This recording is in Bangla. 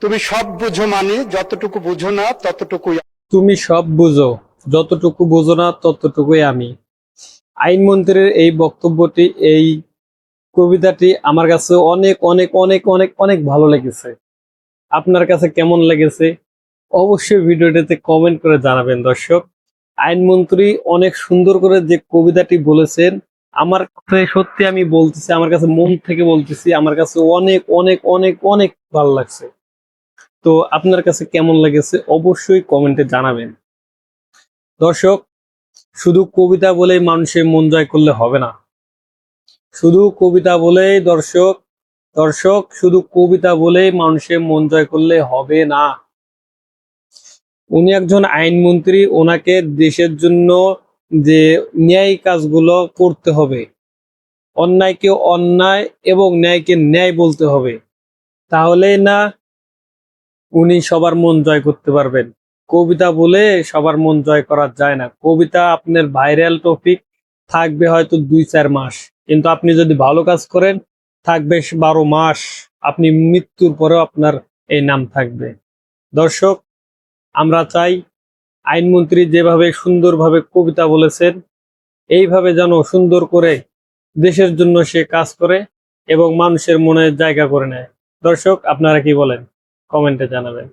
তুমি সব বুঝো মানে যতটুকু বুঝো না ততটুকুই। তুমি সব বুঝো, যতটুকু বুঝো না ততটুকুই আমি। আইনমন্ত্রীর এই বক্তব্যটি, এই কবিতাটি আমার কাছে অনেক অনেক অনেক অনেক অনেক ভালো লেগেছে। আপনার কাছে কেমন লেগেছে অবশ্যই ভিডিওটিতে কমেন্ট করে জানাবেন দর্শক। আইনমন্ত্রী অনেক সুন্দর করে যে কবিতাটি বলেছেন, আমার কাছে সত্যি আমি বলতেছি, আমার কাছে মন থেকে বলতেছি, আমার কাছে অনেক অনেক অনেক অনেক ভালো লাগছে। তো আপনার কাছে কেমন লেগেছে অবশ্যই কমেন্টে জানাবেন দর্শক। শুধু কবিতা বলেই মানুষের মন জয় করলে হবে না। শুধু কবিতা বলেই দর্শক দর্শক শুধু কবিতা বলেই মানুষের মন জয় করলে হবে না। উনি একজন আইনমন্ত্রী, ওনাকে দেশের জন্য যে ন্যায় কাজগুলো করতে হবে, অন্যায়কে অন্যায় এবং ন্যায়কে ন্যায় বলতে হবে, তাহলেই না উনি সবার মন জয় করতে পারবেন। কবিতা বলে সবার মন জয় করা যায় না। কবিতা আপনার ভাইরাল টপিক থাকবে হয়তো 2-4 মাস, কিন্তু আপনি যদি ভালো কাজ করেন থাকবে 12 মাস। আপনি মৃত্যুর পরেও আপনার এই নাম থাকবে। দর্শক, আমরা চাই আইনমন্ত্রী যেভাবে সুন্দরভাবে কবিতা বলেছেন, এইভাবে যেন সুন্দর করে দেশের জন্য সে কাজ করে এবং মানুষের মনে জায়গা করে নেয়। দর্শক, আপনারা কি বলেন কমেন্টে জানাবেন।